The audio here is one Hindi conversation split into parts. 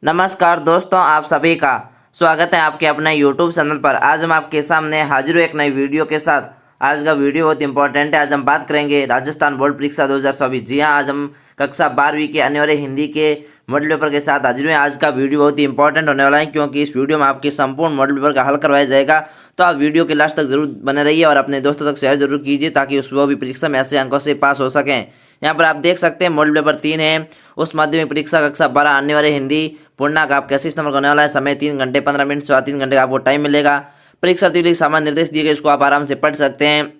नमस्कार दोस्तों, आप सभी का स्वागत है आपके अपने YouTube चैनल पर। आज हम आपके सामने हाजिर हूँ एक नई वीडियो के साथ। आज का वीडियो बहुत इंपॉर्टेंट है। आज हम बात करेंगे राजस्थान बोर्ड परीक्षा 2024। जी हाँ, आज हम कक्षा 12वीं के आने वाले हिंदी के मॉडल पेपर के साथ हाजिर हैं। आज का वीडियो बहुत ही इंपॉर्टेंट होने वाला है, क्योंकि इस वीडियो में आपके संपूर्ण मॉडल पेपर का हल करवाया जाएगा। तो आप वीडियो के लास्ट तक जरूर बने रहिए और अपने दोस्तों तक शेयर जरूर कीजिए, ताकि वो भी परीक्षा में ऐसे अंकों से पास हो सकें। यहाँ पर आप देख सकते हैं मॉडल पेपर 3 है। उस माध्यमिक परीक्षा कक्षा 12 आने वाले हिंदी पूर्णांक आपके 80 नंबर का होने वाला है। समय 3 घंटे 15 मिनट से 3 घंटे का आपको टाइम मिलेगा। परीक्षार्थी के लिए सामान्य निर्देश दिए गए, इसको आप आराम से पढ़ सकते हैं।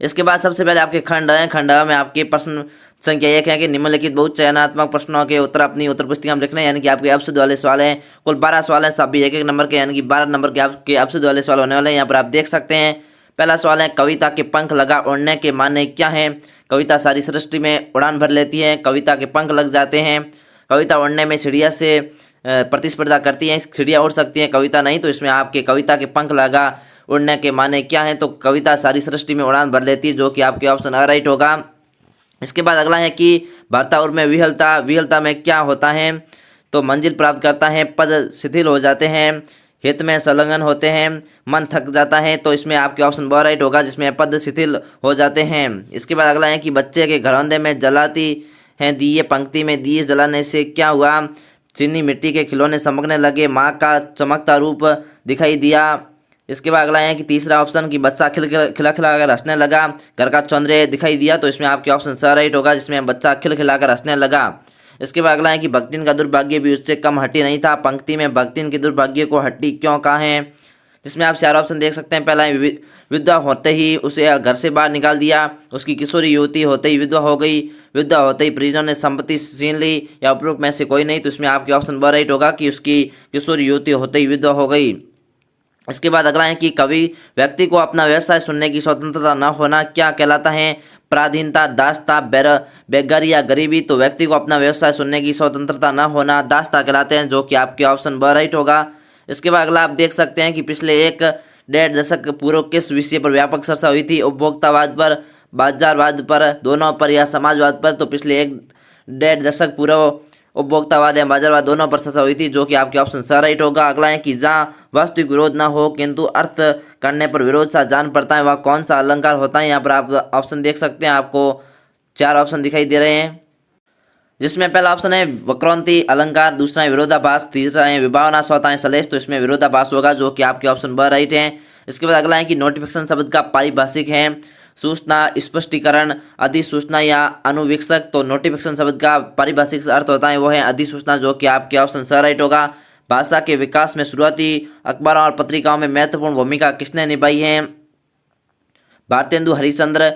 इसके बाद सबसे पहले आपके खंड है। खंड में आपके प्रश्न संख्या 1 है कि निम्नलिखित बहुत चयनात्मक प्रश्नों के उत्तर अपनी उत्तर पुस्तिका में लिखना है। यानी कि आपके अपशब्द वाले सवाल हैं। कुल 12 सवाल हैं, सभी 1-1 नंबर के, यानी कि 12 नंबर के आपके अपशब्द वाले सवाल होने वाले हैं। यहाँ पर आप देख सकते हैं। पहला सवाल है, कविता के पंख लगा उड़ने के माने क्या है। कविता सारी सृष्टि में उड़ान भर लेती है। कविता के पंख लग जाते हैं। कविता उड़ने में चिड़िया से प्रतिस्पर्धा करती हैं, चिड़िया उड़ सकती हैं, कविता नहीं। तो इसमें आपके कविता के पंख लगा उड़ने के माने क्या है, तो कविता सारी सृष्टि में उड़ान भर लेती है, जो कि आपके ऑप्शन आ राइट होगा। इसके बाद अगला है कि वार्तावर में विहलता, विहलता में क्या होता है, तो मंजिल प्राप्त करता है, पद शिथिल हो जाते हैं, हित में संलग्न होते हैं, मन थक जाता है। तो इसमें आपके ऑप्शन ब राइट होगा, जिसमें पद शिथिल हो जाते हैं। इसके बाद अगला है कि बच्चे के घरौंदे में जलाती हैं दिए, पंक्ति में दिए जलाने से क्या हुआ, चीनी मिट्टी के खिलौने चमकने लगे, माँ का चमकता रूप दिखाई दिया। इसके बाद अगला है कि तीसरा ऑप्शन कि बच्चा खिला खिला कर हंसने लगा, घर का चौंदर्य दिखाई दिया। तो इसमें आपके ऑप्शन स राइट होगा, जिसमें बच्चा खिला कर हंसने लगा। इसके बाद अगला है कि भक्तिन का दुर्भाग्य भी उससे कम हटी नहीं था। पंक्ति में भक्तिन के दुर्भाग्य को हटी क्यों कहा है, जिसमें आप 4 ऑप्शन देख सकते हैं। पहला है विधवा होते ही उसे घर से बाहर निकाल दिया, उसकी किशोरी युवती होते ही विधवा हो गई, विधवा होते ही परिजनों ने संपत्ति छीन ली, या उपरोक्त में से कोई नहीं। तो इसमें आपके ऑप्शन ब राइट होगा कि उसकी किशोरी युवती होते ही विधवा हो गई। इसके बाद अगला है कि कवि व्यक्ति को अपना व्यवसाय सुनने की स्वतंत्रता न होना क्या कहलाता है। पराधीनता, दासता, बेगारी या गरीबी। तो व्यक्ति को अपना व्यवसाय सुनने की स्वतंत्रता न होना दासता कहलाते हैं, जो कि आपके ऑप्शन ब राइट होगा। इसके बाद अगला आप देख सकते हैं कि पिछले 1-1.5 दशक पूर्व किस विषय पर व्यापक चर्चा हुई थी। उपभोक्तावाद पर, बाजारवाद पर, दोनों पर या समाजवाद पर। तो पिछले 1-1.5 दशक पूर्व उपभोक्तावाद या बाजारवाद दोनों पर चर्चा हुई थी, जो कि आपके ऑप्शन स राइट होगा। अगला है कि जहाँ वास्तविक विरोध ना हो किंतु अर्थ करने पर विरोध सा जान पड़ता है, वह कौन सा अलंकार होता है। यहाँ पर आप ऑप्शन देख सकते हैं, आपको 4 ऑप्शन दिखाई दे रहे हैं, जिसमें पहला ऑप्शन है वक्रांति अलंकार, दूसरा है विरोधाभास, तीसरा है विभावना, चौथा है सलेश। तो इसमें विरोधाभास होगा, जो कि आपके ऑप्शन ब राइट है। इसके बाद अगला है कि नोटिफिकेशन शब्द का पारिभाषिक है सूचना, स्पष्टीकरण, अधिसूचना या अनुवीक्षक। तो नोटिफिकेशन शब्द का पारिभाषिक अर्थ होता है वो है अधिसूचना, जो कि आपके ऑप्शन स राइट होगा। भाषा के विकास में शुरुआती अखबारों और पत्रिकाओं में महत्वपूर्ण भूमिका किसने निभाई है। भारतेंदु हरिश्चंद्र,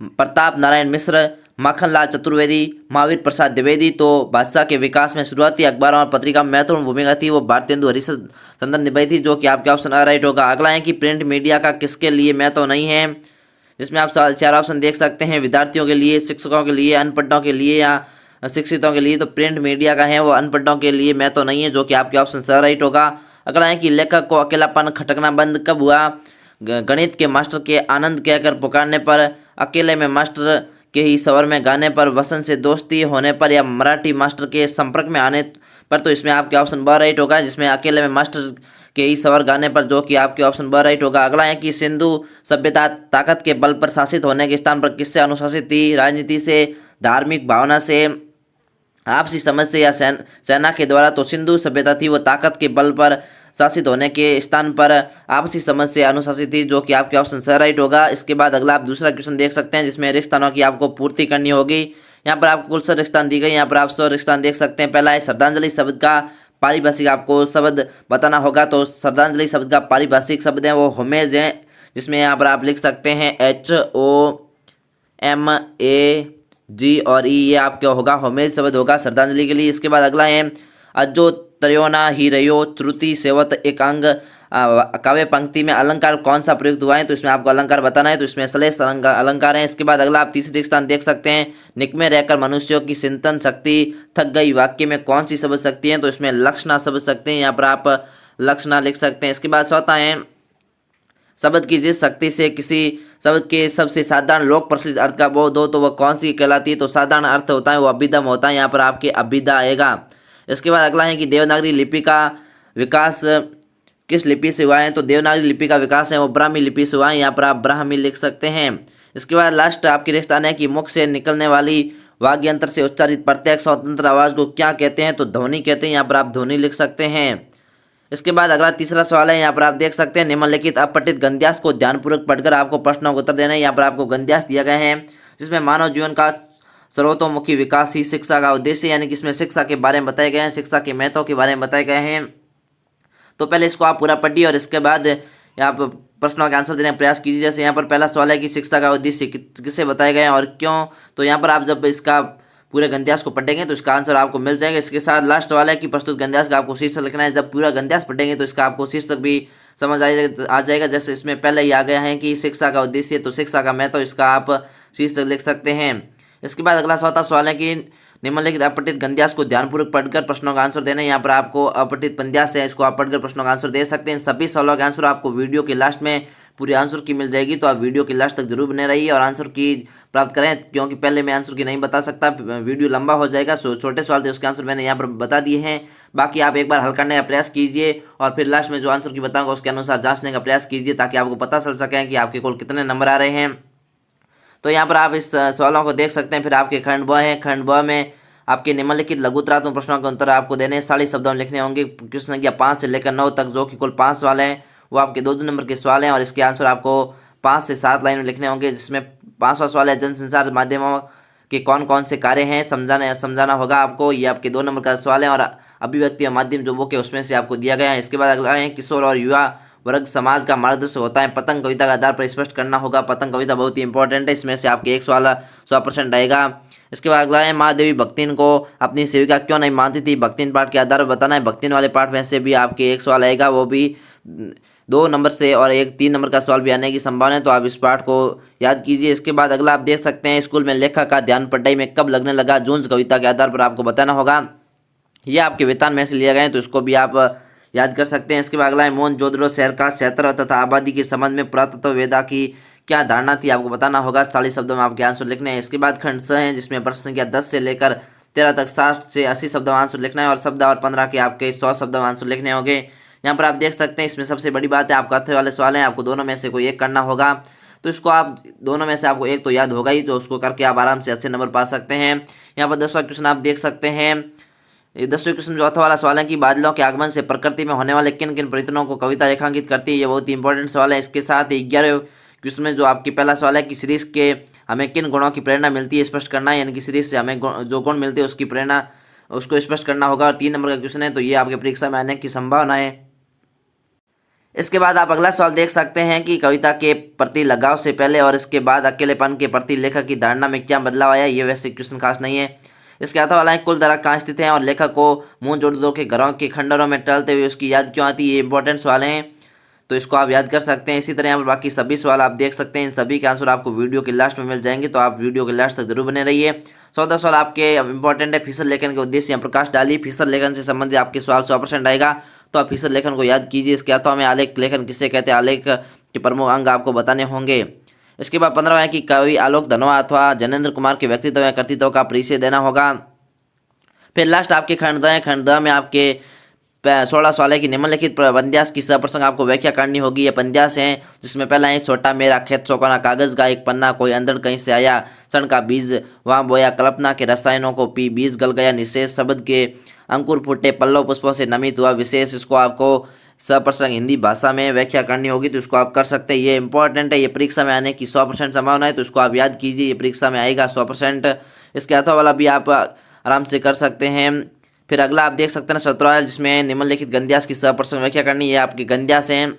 प्रताप नारायण मिश्र, माखनलाल चतुर्वेदी, महावीर प्रसाद द्विवेदी। तो भाषा के विकास में शुरुआती अखबारों और पत्रिका में महत्वपूर्ण भूमिका थी, वो भारतेंदु हरिश्चंद्र निभाई थी, जो कि आपके ऑप्शन आ राइट होगा। अगला है कि प्रिंट मीडिया का किसके लिए महत्व नहीं है, जिसमें आप 4 ऑप्शन देख सकते हैं। विद्यार्थियों के लिए, शिक्षकों के लिए, अनपढ़ों के लिए या शिक्षितों के लिए। तो प्रिंट मीडिया का है वो अनपढ़ों के लिए महत्व नहीं है, जो कि आपके ऑप्शन स राइट होगा। अगला है कि लेखक को अकेलापन खटकना बंद कब हुआ। गणित के मास्टर के आनंद कहकर पुकारने पर, अकेले में मास्टर के ही स्वर में गाने पर, वसंत से दोस्ती होने पर, या मराठी मास्टर के संपर्क में आने पर। तो इसमें आपके ऑप्शन ब राइट होगा, जिसमें अकेले में मास्टर के ही स्वर गाने पर, जो कि आपके ऑप्शन ब राइट होगा। अगला है कि सिंधु सभ्यता ताकत के बल पर शासित होने के स्थान पर किससे अनुशासित थी। राजनीति से, धार्मिक भावना से, आपसी समझ से, या सेना के द्वारा। तो सिंधु सभ्यता थी वो ताकत के बल पर शासित होने के स्थान पर आपसी समझ से अनुशासित थी, जो कि आपके ऑप्शन स राइट होगा। इसके बाद अगला आप दूसरा क्वेश्चन देख सकते हैं, जिसमें रिक्त स्थानों की आपको पूर्ति करनी होगी। यहाँ पर आपको कुल 100 रिक्त स्थान दी गई, यहाँ पर आप 100 रिक्त स्थान देख सकते हैं। पहला है श्रद्धांजलि शब्द का पारिभाषिक आपको शब्द बताना होगा। तो श्रद्धांजलि शब्द का पारिभाषिक शब्द है वो होमेज है, जिसमें यहाँ पर आप लिख सकते हैं HOMAG और ई, ये आपका होगा होमेज शब्द होगा श्रद्धांजलि के लिए। इसके बाद अगला है अजो त्रयोना ही रयो त्रुति सेवत एक अंग काव्य पंक्ति में अलंकार कौन सा प्रयुक्त हुआ है। तो इसमें आपको अलंकार बताना है, तो इसमें सलेश अलंकार है। इसके बाद अगला आप तीसरे स्थान देख सकते हैं, निकमे रहकर मनुष्यों की चिंतन शक्ति थक गई, वाक्य में कौन सी शब्द शक्ति है। तो इसमें लक्षणा शब्द शक्ति है, यहाँ पर आप लक्षणा लिख सकते हैं। इसके बाद चौथा है शब्द की जिस शक्ति से किसी शब्द के सबसे साधारण लोक प्रचलित अर्थ का बोध हो, तो वह कौन सी कहलाती है। तो साधारण अर्थ होता है वो अभिधम होता है, यहाँ पर आपके अभिधा आएगा। इसके बाद अगला है कि देवनागरी लिपि का विकास किस लिपि से हुआ है, तो देवनागरी लिपि का विकास है वो ब्राह्मी लिपि से हुआ है, यहाँ पर आप ब्राह्मी लिख सकते हैं। इसके बाद लास्ट आपकी रेगिस्तान है कि मुख से निकलने वाली वाग्य यंत्र से उच्चारित प्रत्येक स्वतंत्र आवाज को क्या कहते हैं, तो ध्वनि कहते हैं, यहाँ पर आप ध्वनि लिख सकते हैं। इसके बाद अगला तीसरा सवाल है, यहाँ पर आप देख सकते हैं निम्नलिखित अपठित गद्यांश को ध्यानपूर्वक पढ़कर आपको प्रश्नों का उत्तर देना है। यहाँ पर आपको गद्यांश दिया गया है जिसमें मानव जीवन का सर्वतोमुखी विकास ही शिक्षा का उद्देश्य, यानी कि इसमें शिक्षा के बारे में बताए गए हैं, शिक्षा के महत्व के बारे में बताए गए हैं। तो पहले इसको आप पूरा पढ़िए और इसके बाद यहाँ पर प्रश्नों के आंसर देने का प्रयास कीजिए। जैसे यहाँ पर पहला सवाल है कि शिक्षा का उद्देश्य किससे बताए गए हैं और क्यों, तो यहाँ पर आप जब इसका पूरे गद्यांश को पढ़ेंगे तो इसका आंसर आपको मिल जाएगा। इसके साथ लास्ट सवाल है कि प्रस्तुत गद्यांश का आपको शीर्षक लिखना है। जब पूरा गद्यांश पढ़ेंगे तो इसका आपको शीर्षक भी समझ आ जाएगा। जैसे इसमें पहले ही आ गया है कि शिक्षा का उद्देश्य, तो शिक्षा का महत्व, इसका आप शीर्षक लिख सकते हैं। इसके बाद अगला चौथा सवाल है कि निम्नलिखित अपठित गद्यांश को ध्यानपूर्वक पढ़कर प्रश्नों का आंसर देना है। यहाँ पर आपको अपठित गद्यांश है, इसको आप पढ़कर प्रश्नों का आंसर दे सकते हैं। सभी सवालों के आंसर आपको वीडियो के लास्ट में पूरे आंसर की मिल जाएगी, तो आप वीडियो के लास्ट तक जरूर बने रहिए और आंसर की प्राप्त करें, क्योंकि पहले मैं आंसर की नहीं बता सकता, वीडियो लंबा हो जाएगा। सो छोटे सवाल थे उसके आंसर मैंने यहाँ पर बता दिए हैं, बाकी आप एक बार हल करने का प्रयास कीजिए और फिर लास्ट में जो आंसर की बताऊंगा उसके अनुसार जांचने का प्रयास कीजिए, ताकि आपको पता चल सके कि आपके कुल कितने नंबर आ रहे हैं। तो यहाँ पर आप इस सवालों को देख सकते हैं। फिर आपके खंड ब है, खंड ब में आपके निम्नलिखित लघुतरात्मक प्रश्नों के उत्तर आपको देने 40 शब्दों में लिखने होंगे। क्वेश्चन संख्या 5 से लेकर 9 तक, जो कि कुल 5 सवाल हैं, वो आपके 2-2 नंबर के सवाल हैं और इसके आंसर आपको 5 से 7 लाइन में लिखने होंगे। जिसमें 5वां सवाल है जनसंचार माध्यमों के कौन कौन से कार्य हैं समझाना होगा आपको, ये आपके 2 नंबर का सवाल है। और अभिव्यक्ति और माध्यम जो बुक है उसमें से आपको दिया गया है। इसके बाद अगला है किशोर और युवा वर्ग समाज का मार्गदर्शक होता है, पतंग कविता का आधार पर स्पष्ट करना होगा। पतंग कविता बहुत ही इंपॉर्टेंट है, इसमें से आपके एक सवाल 100% आएगा। इसके बाद अगला है महादेवी भक्तिन को अपनी सेविका क्यों नहीं मानती थी, भक्तिन पाठ के आधार पर बताना है। भक्तिन वाले पाठ में से भी आपके एक सवाल आएगा, वो भी 2 नंबर से, और एक 3 नंबर का सवाल भी आने की संभावना है, तो आप इस पाठ को याद कीजिए। इसके बाद अगला आप देख सकते हैं स्कूल में लेखक का ध्यान पढ़ाई में कब लगने लगा, जूंज कविता के आधार पर आपको बताना होगा। ये आपके वेतन में से लिए गए हैं, तो इसको भी आप याद कर सकते हैं। इसके बाद अगला है मोहनजोदड़ो शहर का क्षेत्र तथा आबादी के संबंध में पुरातत्व वेदा की क्या धारणा थी, आपको बताना होगा। 40 शब्दों में आपके आंसर लिखने हैं। इसके बाद खंड 6 है जिसमें प्रश्न संख्या 10 से लेकर 13 तक 60 से 80 शब्दों में आंसर लिखना है और शब्द और 15 के आपके 100 शब्दों में आंसर लिखने होंगे। यहाँ पर आप देख सकते हैं इसमें सबसे बड़ी बात है आपका अथर्व वाले सवाल हैं, आपको दोनों में से कोई एक करना होगा। तो इसको आप दोनों में से आपको एक तो याद होगा ही, तो उसको करके आप आराम से अच्छे नंबर पा सकते हैं। यहाँ पर 10वां क्वेश्चन आप देख सकते हैं। 10वें क्वेश्चन चौथा वाला सवाल है कि बादलों के आगमन से प्रकृति में होने वाले किन किन परिवर्तनों को कविता रेखांकित करती है, ये बहुत ही इंपॉर्टेंट सवाल है। इसके साथ 11वें क्वेश्चन में जो आपकी पहला सवाल है कि सीरीज के हमें किन गुणों की प्रेरणा मिलती है स्पष्ट करना है, यानी कि सीरीज से हमें जो गुण मिलते हैं उसकी प्रेरणा उसको स्पष्ट करना होगा। और 3 नंबर का क्वेश्चन है, तो ये आपके परीक्षा में आने की संभावना है। इसके बाद आप अगला सवाल देख सकते हैं कि कविता के प्रति लगाव से पहले और इसके बाद अकेलेपन के प्रति लेखक की धारणा में क्या बदलाव आया, ये वैसे क्वेश्चन खास नहीं है। इसके अलावा वाला है कुल दरख्त कहाँ स्थित है और लेखक को मोहनजोदड़ो के घरों के खंडरों में टहलते हुए उसकी याद क्यों आती है, ये इंपॉर्टेंट सवाल हैं, तो इसको आप याद कर सकते हैं। इसी तरह यहाँ पर बाकी सभी सवाल आप देख सकते हैं, इन सभी के आंसर आपको वीडियो के लास्ट में मिल जाएंगे, तो आप वीडियो के लास्ट तक जरूर बने रहिए। 14 सवाल आपके इंपॉर्टेंट है। फीसद लेखन के उद्देश्य यहाँ प्रकाश डालिए। फीसद लेखन से संबंधित आपके सवाल 100% आएगा, तो आप फीसद लेखन को याद कीजिए। इसके अलावा हमें आलेख लेखन किससे कहते हैं, आलेख के प्रमुख अंग आपको बताने होंगे। इसके बाद 15वां है कि कवि आलोक धनवा अथवा जनेंद्र कुमार के व्यक्तित्व या कृतित्व का परिचय देना होगा। फिर लास्ट आपके खंड द है। खंड द में आपके 16 सवाल है कि निम्नलिखित प्रबंध्यास की सप्रसंग आपको व्याख्या करनी होगी। ये पंद्यास हैं जिसमें पहला है छोटा मेरा खेत चौकोना कागज का एक पन्ना, कोई अंधड़ कहीं से आया, क्षण का बीज वहाँ बोया, कल्पना के रसायनों को पी, बीज गल गया, निशेष शब्द के अंकुर फूटे, पल्लव पुष्पों से नमित हुआ विशेष, इसको आपको सप्रसंग हिंदी भाषा में व्याख्या करनी होगी, तो इसको आप कर सकते हैं। ये इंपॉर्टेंट है, ये परीक्षा में आने की 100% संभावना है, तो इसको आप याद कीजिए, ये परीक्षा में आएगा 100%। इसके अथवा वाला भी आप आराम से कर सकते हैं। फिर अगला आप देख सकते हैं 17 जिसमें निम्नलिखित गंध्यास की सप्रसंग व्याख्या करनी है। आपके गंध्यास हैं,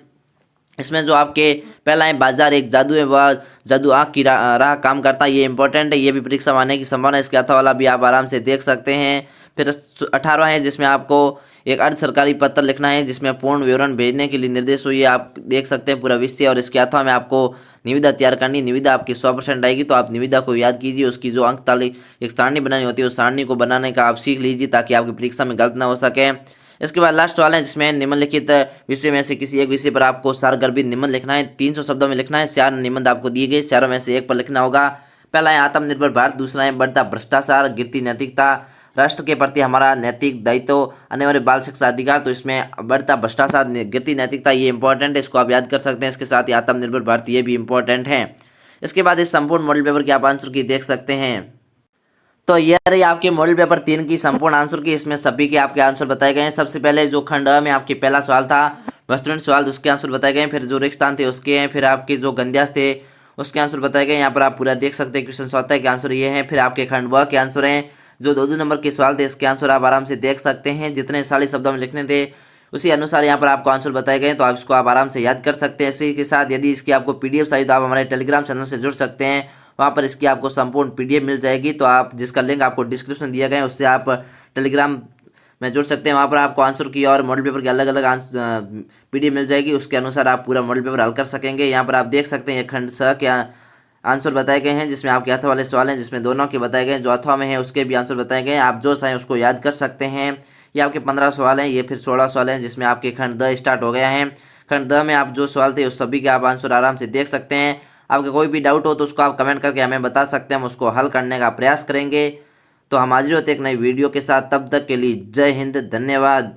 इसमें जो आपके पहला है बाजार एक जादू है, वह जादू आँख की राह काम करता है, ये इंपॉर्टेंट है, ये भी परीक्षा में आने की संभावना है। इसके अथवा वाला भी आप आराम से देख सकते हैं। फिर 18वां है जिसमें आपको एक अर्ध सरकारी पत्र लिखना है जिसमें पूर्ण विवरण भेजने के लिए निर्देश हुई है, आप देख सकते हैं पूरा विषय। और इसके अथवा में आपको निविदा तैयार करनी, निविदा आपकी 100% आएगी, तो आप निविदा को याद कीजिए। उसकी जो अंक तालिक एक सारणी बनानी होती है, उस सारणी को बनाने का आप सीख लीजिए ताकि आपकी परीक्षा में गलत ना हो सके। इसके बाद लास्ट वाला है जिसमें निम्नलिखित विषय में से किसी एक विषय पर आपको सारगर्भित निबंध लिखना है, 300 शब्दों में लिखना है। 4 निबंध आपको दिए गए, चारों में से एक पर लिखना होगा। पहला है आत्मनिर्भर भारत, दूसरा है बढ़ता भ्रष्टाचार, गिरती नैतिकता, राष्ट्र के प्रति हमारा नैतिक दायित्व, अनिवार्य बाल शिक्षा अधिकार, तो इसमें बढ़ता भ्रष्टाचार, गति नैतिकता, ये इंपॉर्टेंट है, इसको आप याद कर सकते हैं। इसके साथ ही आत्मनिर्भर भारत, ये भी इंपॉर्टेंट है। इसके बाद इस संपूर्ण मॉडल पेपर की आप आंसर की देख सकते हैं। तो ये रही आपके मॉडल पेपर 3 की संपूर्ण आंसर की। इसमें सभी के आपके आंसर बताए गए हैं। सबसे पहले जो खंड अ में आपके पहला सवाल था वस्तुनिष्ठ सवाल, उसके आंसर बताए गए हैं। फिर जो रिक्तस्थान थे उसके हैं। फिर आपके जो गंध्यास थे उसके आंसर बताए गए। यहाँ पर आप पूरा देख सकते हैं क्वेश्चन 17 के आंसर ये हैं। फिर आपके खंड ब के आंसर हैं। जो 2 नंबर के सवाल थे इसके आंसर आप आराम से देख सकते हैं। जितने 40 शब्दों में लिखने थे उसी अनुसार यहाँ पर आपको आंसर बताए गए, तो आप इसको आप आराम से याद कर सकते हैं। इसी के साथ यदि इसकी आपको पीडीएफ चाहिए तो आप हमारे टेलीग्राम चैनल से जुड़ सकते हैं। वहाँ पर इसकी आपको संपूर्ण पीडीएफ मिल जाएगी, तो आप जिसका लिंक आपको डिस्क्रिप्शन दिया गया है उससे आप टेलीग्राम में जुड़ सकते हैं। वहाँ पर आपको आंसर की और मॉडल पेपर की अलग अलग पीडीएफ मिल जाएगी। उसके अनुसार आप पूरा मॉडल पेपर हल कर सकेंगे। यहाँ पर आप देख सकते हैं ये खंड स के आंसर बताए गए हैं, जिसमें आपके अथवा वाले सवाल हैं, जिसमें दोनों के बताए गए हैं। जो अथवा में है उसके भी आंसर बताए गए हैं। आप जो चाहें उसको याद कर सकते हैं। ये आपके 15 सवाल हैं, ये फिर 16 सवाल हैं, जिसमें आपके खंड द स्टार्ट हो गया है। खंड द में आप जो सवाल थे उस सभी के आप आंसर आराम से देख सकते हैं। आपका कोई भी डाउट हो तो उसको आप कमेंट करके हमें बता सकते हैं, हम उसको हल करने का प्रयास करेंगे। तो हम हाजिर होते एक नई वीडियो के साथ, तब तक के लिए जय हिंद, धन्यवाद।